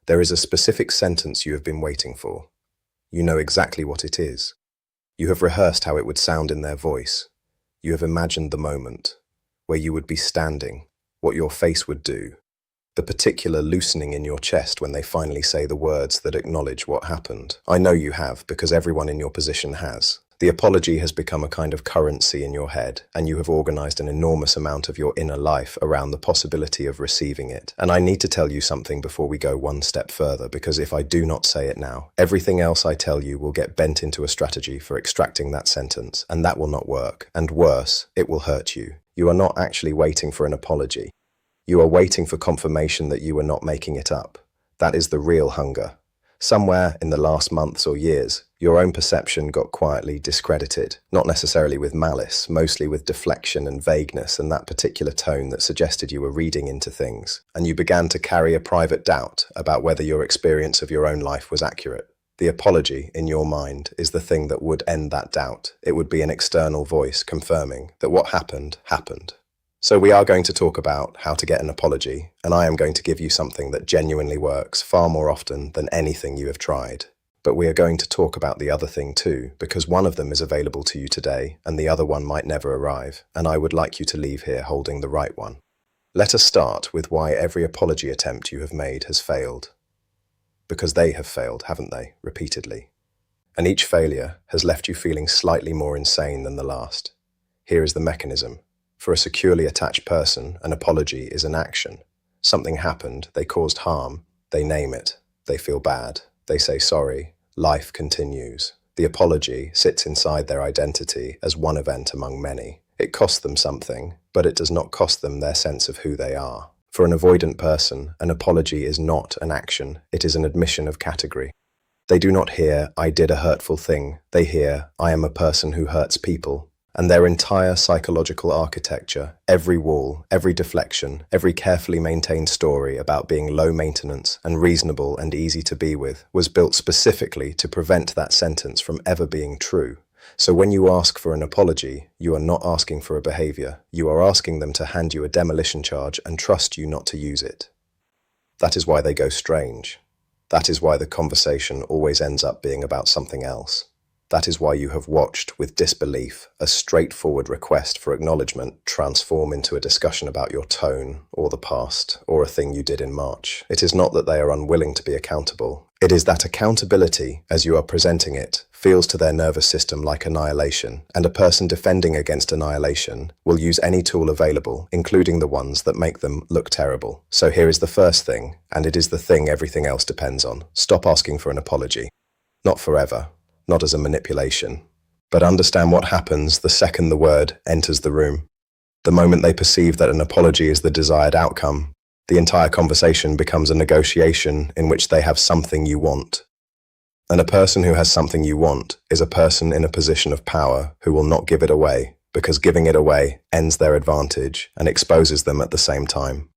There is a specific sentence you have been waiting for. You know exactly what it is. You have rehearsed how it would sound in their voice. You have imagined the moment, where you would be standing, what your face would do, the particular loosening in your chest when they finally say the words that acknowledge what happened. I know you have, because everyone in your position has. The apology has become a kind of currency in your head, and you have organized an enormous amount of your inner life around the possibility of receiving it. And I need to tell you something before we go one step further, because if I do not say it now, everything else I tell you will get bent into a strategy for extracting that sentence, and that will not work. And worse, it will hurt you. You are not actually waiting for an apology. You are waiting for confirmation that you are not making it up. That is the real hunger. Somewhere in the last months or years, your own perception got quietly discredited, not necessarily with malice, mostly with deflection and vagueness and that particular tone that suggested you were reading into things, and you began to carry a private doubt about whether your experience of your own life was accurate. The apology, in your mind, is the thing that would end that doubt. It would be an external voice confirming that what happened, happened. So we are going to talk about how to get an apology, and I am going to give you something that genuinely works far more often than anything you have tried. But we are going to talk about the other thing too, because one of them is available to you today, and the other one might never arrive, and I would like you to leave here holding the right one. Let us start with why every apology attempt you have made has failed. Because they have failed, haven't they, repeatedly? And each failure has left you feeling slightly more insane than the last. Here is the mechanism. For a securely attached person, an apology is an action. Something happened, they caused harm, they name it, they feel bad, they say sorry, life continues. The apology sits inside their identity as one event among many. It costs them something, but it does not cost them their sense of who they are. For an avoidant person, an apology is not an action, it is an admission of category. They do not hear, I did a hurtful thing, they hear, I am a person who hurts people. And their entire psychological architecture, every wall, every deflection, every carefully maintained story about being low maintenance and reasonable and easy to be with, was built specifically to prevent that sentence from ever being true. So when you ask for an apology, you are not asking for a behavior. You are asking them to hand you a demolition charge and trust you not to use it. That is why they go strange. That is why the conversation always ends up being about something else. That is why you have watched, with disbelief, a straightforward request for acknowledgement transform into a discussion about your tone, or the past, or a thing you did in March. It is not that they are unwilling to be accountable. It is that accountability, as you are presenting it, feels to their nervous system like annihilation, and a person defending against annihilation will use any tool available, including the ones that make them look terrible. So here is the first thing, and it is the thing everything else depends on. Stop asking for an apology. Not forever. Not as a manipulation, but understand what happens the second the word enters the room. The moment they perceive that an apology is the desired outcome, the entire conversation becomes a negotiation in which they have something you want. And a person who has something you want is a person in a position of power who will not give it away, because giving it away ends their advantage and exposes them at the same time.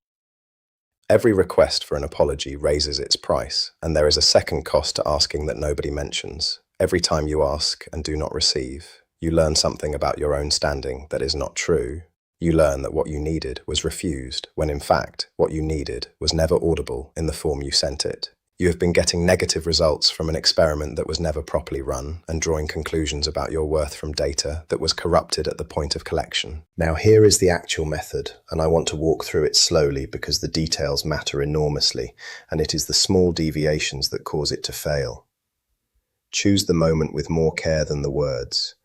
Every request for an apology raises its price, and there is a second cost to asking that nobody mentions. Every time you ask and do not receive, you learn something about your own standing that is not true. You learn that what you needed was refused, when in fact, what you needed was never audible in the form you sent it. You have been getting negative results from an experiment that was never properly run and drawing conclusions about your worth from data that was corrupted at the point of collection. Now here is the actual method, and I want to walk through it slowly because the details matter enormously, and it is the small deviations that cause it to fail. Choose the moment with more care than the words.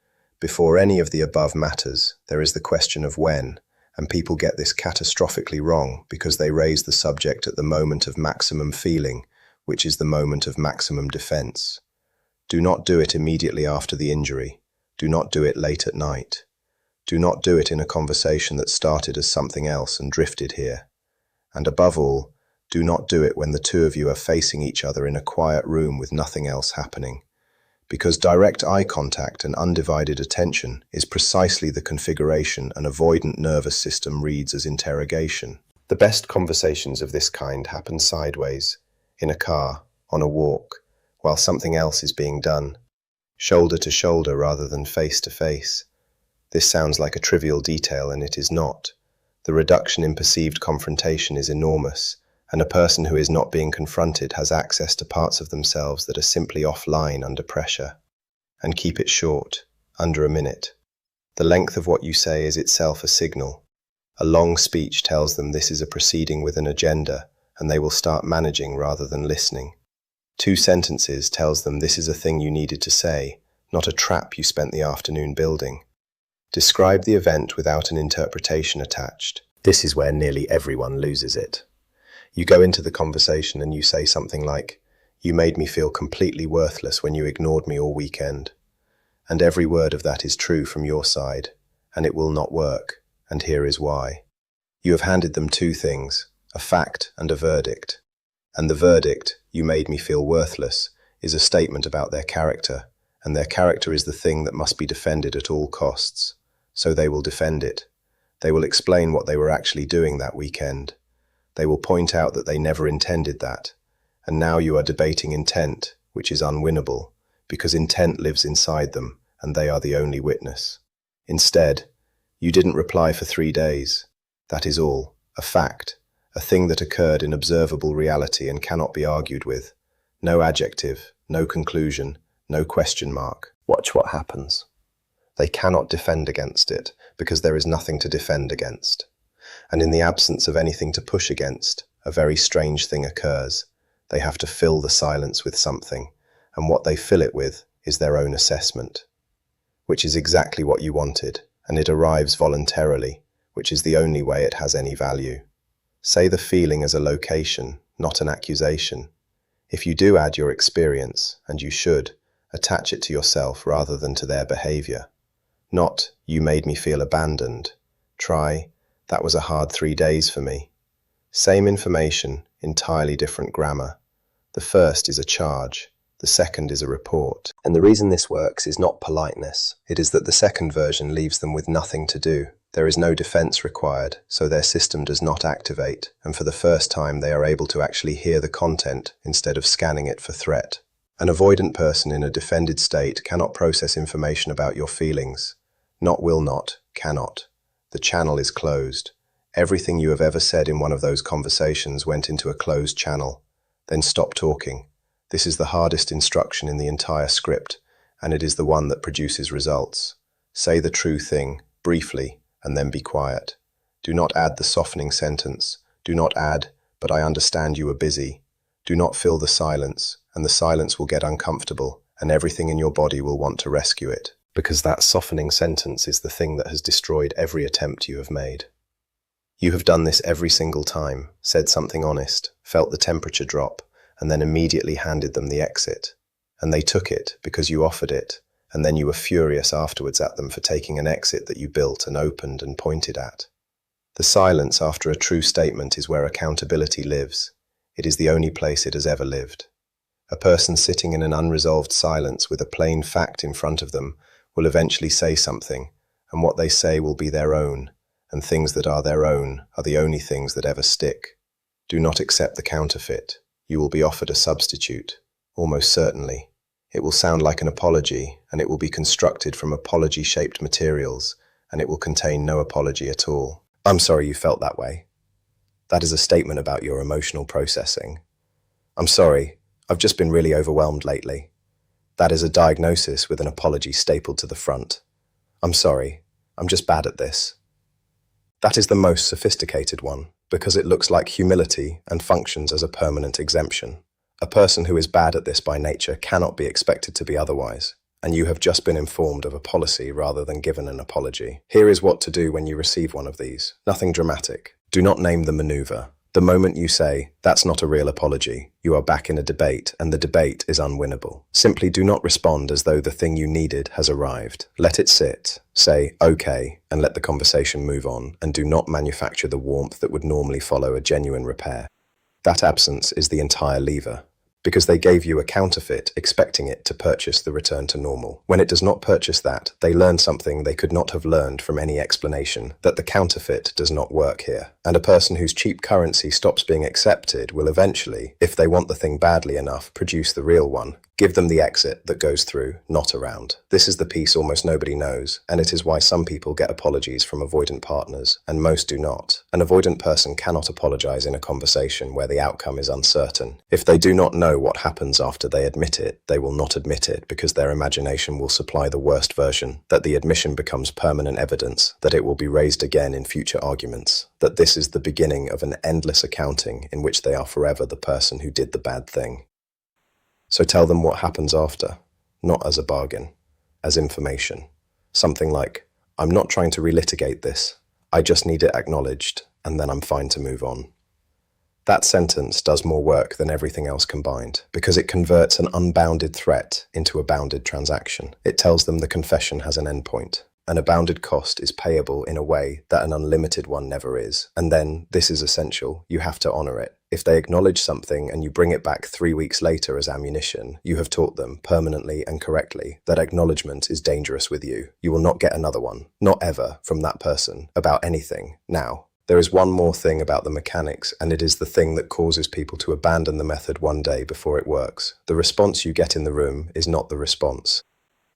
Before any of the above matters, there is the question of when, and people get this catastrophically wrong because they raise the subject at the moment of maximum feeling, which is the moment of maximum defense. Do not do it immediately after the injury. Do not do it late at night. Do not do it in a conversation that started as something else and drifted here. And above all, do not do it when the two of you are facing each other in a quiet room with nothing else happening. Because direct eye contact and undivided attention is precisely the configuration an avoidant nervous system reads as interrogation. The best conversations of this kind happen sideways, in a car, on a walk, while something else is being done, shoulder to shoulder rather than face to face. This sounds like a trivial detail, and it is not. The reduction in perceived confrontation is enormous, And a person who is not being confronted has access to parts of themselves that are simply offline under pressure. And keep it short, under a minute. The length of what you say is itself a signal. A long speech tells them this is a proceeding with an agenda, and they will start managing rather than listening. 2 sentences tells them this is a thing you needed to say, not a trap you spent the afternoon building. Describe the event without an interpretation attached. This is where nearly everyone loses it. You go into the conversation and you say something like, "You made me feel completely worthless when you ignored me all weekend." And every word of that is true from your side, and it will not work, and here is why. You have handed them 2 things, a fact and a verdict. And the verdict, "You made me feel worthless," is a statement about their character, and their character is the thing that must be defended at all costs. So they will defend it. They will explain what they were actually doing that weekend. They will point out that they never intended that. And now you are debating intent, which is unwinnable, because intent lives inside them, and they are the only witness. Instead, you didn't reply for 3 days. That is all, a fact, a thing that occurred in observable reality and cannot be argued with. No adjective, no conclusion, no question mark. Watch what happens. They cannot defend against it, because there is nothing to defend against. And in the absence of anything to push against, a very strange thing occurs. They have to fill the silence with something, and what they fill it with is their own assessment, which is exactly what you wanted, and it arrives voluntarily, which is the only way it has any value. Say the feeling as a location, not an accusation. If you do add your experience, and you should, attach it to yourself rather than to their behavior. Not, "You made me feel abandoned." Try, "That was a hard 3 days for me." Same information, entirely different grammar. The first is a charge, the second is a report. And the reason this works is not politeness. It is that the second version leaves them with nothing to do. There is no defense required, so their system does not activate, and for the first time they are able to actually hear the content instead of scanning it for threat. An avoidant person in a defended state cannot process information about your feelings. Not will not, cannot. The channel is closed. Everything you have ever said in one of those conversations went into a closed channel. Then stop talking. This is the hardest instruction in the entire script, and it is the one that produces results. Say the true thing, briefly, and then be quiet. Do not add the softening sentence. Do not add, "But I understand you were busy." Do not fill the silence, and the silence will get uncomfortable, and everything in your body will want to rescue it. Because that softening sentence is the thing that has destroyed every attempt you have made. You have done this every single time, said something honest, felt the temperature drop, and then immediately handed them the exit. And they took it because you offered it, and then you were furious afterwards at them for taking an exit that you built and opened and pointed at. The silence after a true statement is where accountability lives. It is the only place it has ever lived. A person sitting in an unresolved silence with a plain fact in front of them will eventually say something, and what they say will be their own, and things that are their own are the only things that ever stick. Do not accept the counterfeit. You will be offered a substitute, almost certainly. It will sound like an apology, and it will be constructed from apology-shaped materials, and it will contain no apology at all. I'm sorry you felt that way. That is a statement about your emotional processing. I'm sorry, I've just been really overwhelmed lately. That is a diagnosis with an apology stapled to the front. I'm sorry, I'm just bad at this. That is the most sophisticated one, because it looks like humility and functions as a permanent exemption. A person who is bad at this by nature cannot be expected to be otherwise, and you have just been informed of a policy rather than given an apology. Here is what to do when you receive one of these. Nothing dramatic. Do not name the maneuver. The moment you say, "That's not a real apology," you are back in a debate, and the debate is unwinnable. Simply do not respond as though the thing you needed has arrived. Let it sit. Say, "Okay," and let the conversation move on, and do not manufacture the warmth that would normally follow a genuine repair. That absence is the entire lever, because they gave you a counterfeit, expecting it to purchase the return to normal. When it does not purchase that, they learn something they could not have learned from any explanation, that the counterfeit does not work here. And a person whose cheap currency stops being accepted will eventually, if they want the thing badly enough, produce the real one. Give them the exit that goes through, not around. This is the piece almost nobody knows, and it is why some people get apologies from avoidant partners, and most do not. An avoidant person cannot apologize in a conversation where the outcome is uncertain. If they do not know what happens after they admit it, they will not admit it because their imagination will supply the worst version, that the admission becomes permanent evidence, that it will be raised again in future arguments, that this is the beginning of an endless accounting in which they are forever the person who did the bad thing. So tell them what happens after, not as a bargain, as information. Something like, I'm not trying to relitigate this, I just need it acknowledged, and then I'm fine to move on. That sentence does more work than everything else combined, because it converts an unbounded threat into a bounded transaction. It tells them the confession has an endpoint. An abounded cost is payable in a way that an unlimited one never is. And then, this is essential, you have to honor it. If they acknowledge something and you bring it back 3 weeks later as ammunition, you have taught them, permanently and correctly, that acknowledgement is dangerous with you. You will not get another one, not ever, from that person, about anything. Now, there is one more thing about the mechanics, and it is the thing that causes people to abandon the method one day before it works. The response you get in the room is not the response.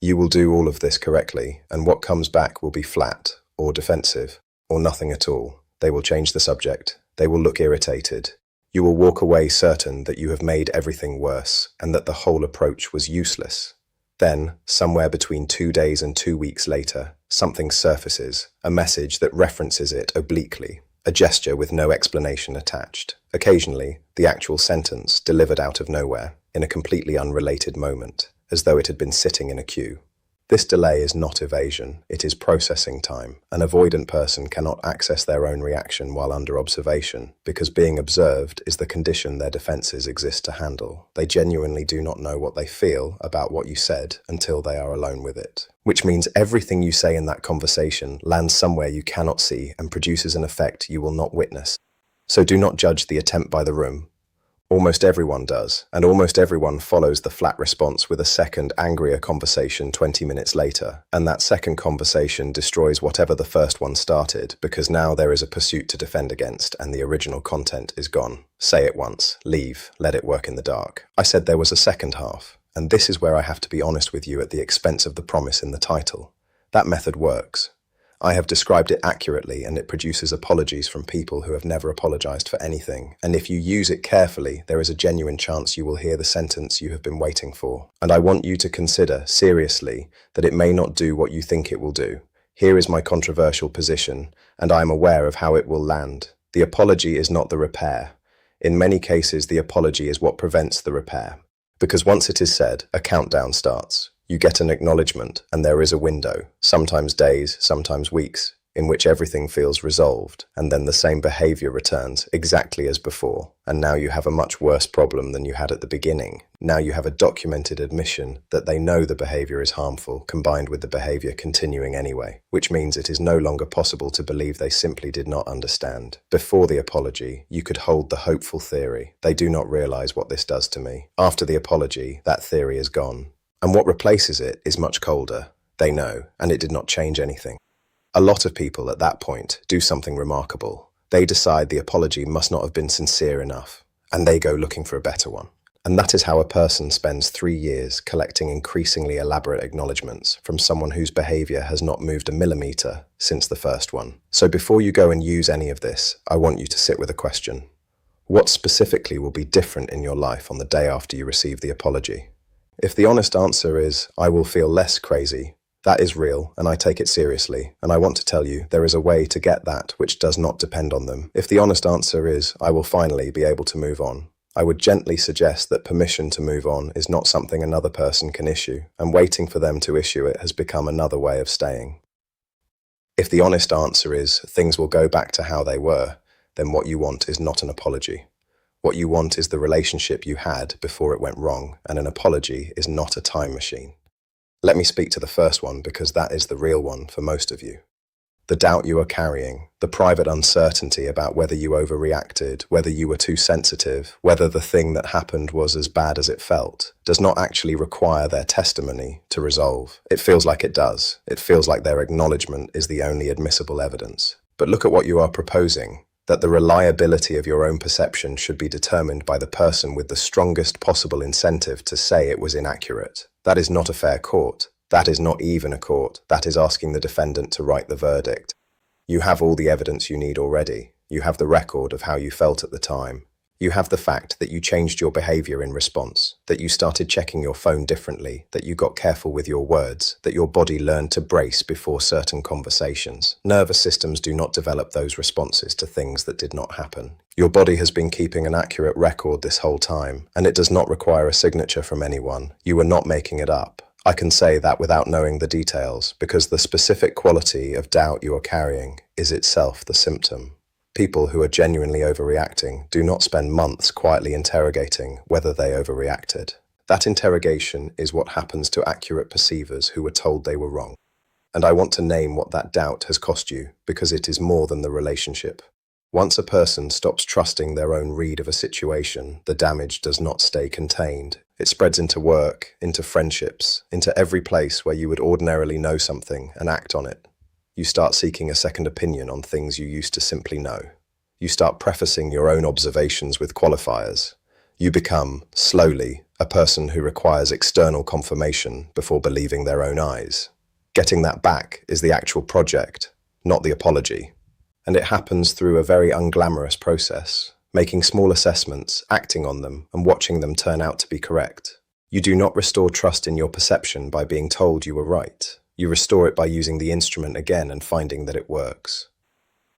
You will do all of this correctly, and what comes back will be flat, or defensive, or nothing at all. They will change the subject. They will look irritated. You will walk away certain that you have made everything worse, and that the whole approach was useless. Then, somewhere between 2 days and 2 weeks later, something surfaces, a message that references it obliquely, a gesture with no explanation attached. Occasionally, the actual sentence delivered out of nowhere, in a completely unrelated moment, as though it had been sitting in a queue. This delay is not evasion, it is processing time. An avoidant person cannot access their own reaction while under observation, because being observed is the condition their defenses exist to handle. They genuinely do not know what they feel about what you said until they are alone with it. Which means everything you say in that conversation lands somewhere you cannot see and produces an effect you will not witness. So do not judge the attempt by the room. Almost everyone does, and almost everyone follows the flat response with a second, angrier conversation 20 minutes later, and that second conversation destroys whatever the first one started, because now there is a pursuit to defend against, and the original content is gone. Say it once, leave, let it work in the dark. I said there was a second half, and this is where I have to be honest with you at the expense of the promise in the title. That method works. I have described it accurately, and it produces apologies from people who have never apologized for anything. And if you use it carefully, there is a genuine chance you will hear the sentence you have been waiting for. And I want you to consider, seriously, that it may not do what you think it will do. Here is my controversial position, and I am aware of how it will land. The apology is not the repair. In many cases, the apology is what prevents the repair. Because once it is said, a countdown starts. You get an acknowledgement, and there is a window, sometimes days, sometimes weeks, in which everything feels resolved, and then the same behavior returns, exactly as before. And now you have a much worse problem than you had at the beginning. Now you have a documented admission that they know the behavior is harmful, combined with the behavior continuing anyway, which means it is no longer possible to believe they simply did not understand. Before the apology, you could hold the hopeful theory. They do not realize what this does to me. After the apology, that theory is gone. And what replaces it is much colder. They know, and it did not change anything. A lot of people at that point do something remarkable. They decide the apology must not have been sincere enough, and they go looking for a better one. And that is how a person spends 3 years collecting increasingly elaborate acknowledgements from someone whose behavior has not moved a millimeter since the first one. So before you go and use any of this, I want you to sit with a question. What specifically will be different in your life on the day after you receive the apology? If the honest answer is, I will feel less crazy, that is real, and I take it seriously, and I want to tell you there is a way to get that which does not depend on them. If the honest answer is, I will finally be able to move on, I would gently suggest that permission to move on is not something another person can issue, and waiting for them to issue it has become another way of staying. If the honest answer is, things will go back to how they were, then what you want is not an apology. What you want is the relationship you had before it went wrong, and an apology is not a time machine. Let me speak to the first one because that is the real one for most of you. The doubt you are carrying, the private uncertainty about whether you overreacted, whether you were too sensitive, whether the thing that happened was as bad as it felt, does not actually require their testimony to resolve. It feels like it does. It feels like their acknowledgement is the only admissible evidence. But look at what you are proposing. that the reliability of your own perception should be determined by the person with the strongest possible incentive to say it was inaccurate. That is not a fair court. That is not even a court. That is asking the defendant to write the verdict. You have all the evidence you need already. You have the record of how you felt at the time. You have the fact that you changed your behavior in response, that you started checking your phone differently, that you got careful with your words, that your body learned to brace before certain conversations. Nervous systems do not develop those responses to things that did not happen. Your body has been keeping an accurate record this whole time, and it does not require a signature from anyone. You are not making it up. I can say that without knowing the details, because the specific quality of doubt you are carrying is itself the symptom. People who are genuinely overreacting do not spend months quietly interrogating whether they overreacted. That interrogation is what happens to accurate perceivers who were told they were wrong. And I want to name what that doubt has cost you, because it is more than the relationship. Once a person stops trusting their own read of a situation, the damage does not stay contained. It spreads into work, into friendships, into every place where you would ordinarily know something and act on it. You start seeking a second opinion on things you used to simply know. You start prefacing your own observations with qualifiers. You become, slowly, a person who requires external confirmation before believing their own eyes. Getting that back is the actual project, not the apology. And it happens through a very unglamorous process, making small assessments, acting on them, and watching them turn out to be correct. You do not restore trust in your perception by being told you were right. You restore it by using the instrument again and finding that it works.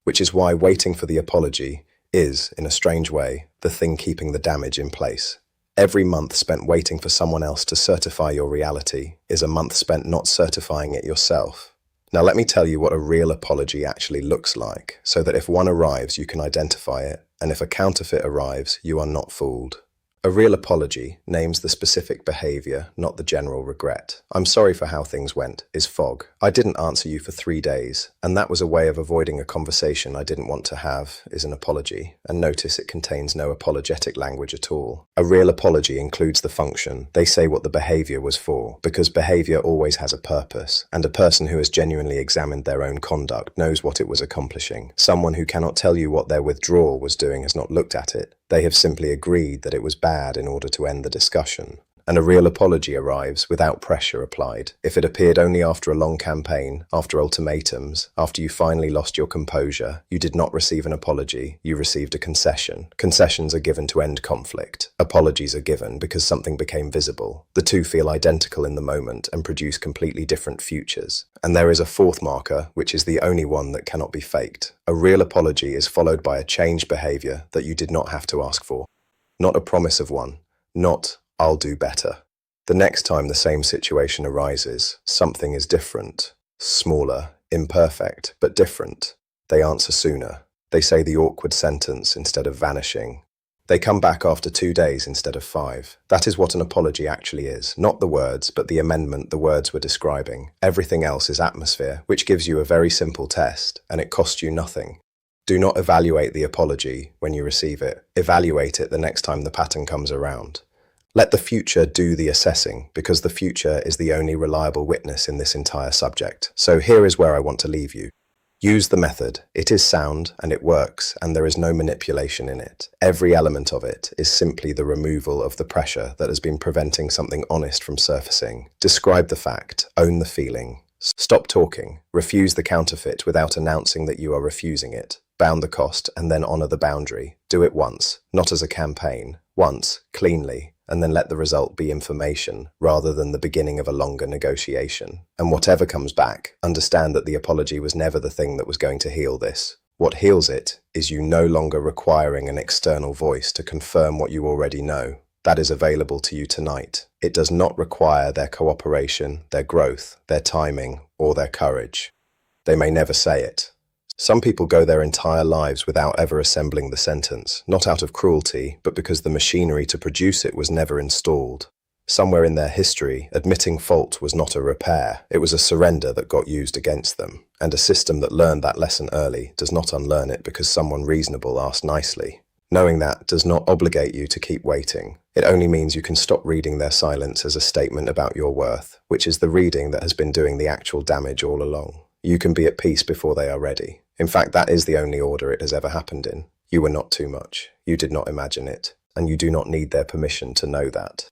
Which is why waiting for the apology is, in a strange way, the thing keeping the damage in place. Every month spent waiting for someone else to certify your reality is a month spent not certifying it yourself. Now let me tell you what a real apology actually looks like, so that if one arrives you can identify it, and if a counterfeit arrives you are not fooled. A real apology names the specific behavior, not the general regret. I'm sorry for how things went is fog. I didn't answer you for 3 days, and that was a way of avoiding a conversation I didn't want to have is an apology. And notice it contains no apologetic language at all. A real apology includes the function. They say what the behavior was for, because behavior always has a purpose, and a person who has genuinely examined their own conduct knows what it was accomplishing. Someone who cannot tell you what their withdrawal was doing has not looked at it. They have simply agreed that it was bad in order to end the discussion. And a real apology arrives without pressure applied. If it appeared only after a long campaign, after ultimatums, after you finally lost your composure, you did not receive an apology, you received a concession. Concessions are given to end conflict. Apologies are given because something became visible. The two feel identical in the moment and produce completely different futures. And there is a fourth marker, which is the only one that cannot be faked. A real apology is followed by a changed behavior that you did not have to ask for. Not a promise of one. Not, I'll do better. The next time the same situation arises, something is different, smaller, imperfect, but different. They answer sooner. They say the awkward sentence instead of vanishing. They come back after 2 days instead of 5. That is what an apology actually is. Not the words, but the amendment the words were describing. Everything else is atmosphere, which gives you a very simple test, and it costs you nothing. Do not evaluate the apology when you receive it. Evaluate it the next time the pattern comes around. Let the future do the assessing, because the future is the only reliable witness in this entire subject. So here is where I want to leave you. Use the method. It is sound and it works, and there is no manipulation in it. Every element of it is simply the removal of the pressure that has been preventing something honest from surfacing. Describe the fact, own the feeling. Stop talking. Refuse the counterfeit without announcing that you are refusing it. Bound the cost and then honor the boundary. Do it once, not as a campaign. Once, cleanly, and then let the result be information rather than the beginning of a longer negotiation. And whatever comes back, understand that the apology was never the thing that was going to heal this. What heals it is you no longer requiring an external voice to confirm what you already know. That is available to you tonight. It does not require their cooperation, their growth, their timing, or their courage. They may never say it. Some people go their entire lives without ever assembling the sentence, not out of cruelty, but because the machinery to produce it was never installed. Somewhere in their history, admitting fault was not a repair, it was a surrender that got used against them. And a system that learned that lesson early does not unlearn it because someone reasonable asked nicely. Knowing that does not obligate you to keep waiting. It only means you can stop reading their silence as a statement about your worth, which is the reading that has been doing the actual damage all along. You can be at peace before they are ready. In fact, that is the only order it has ever happened in. You were not too much. You did not imagine it, and you do not need their permission to know that.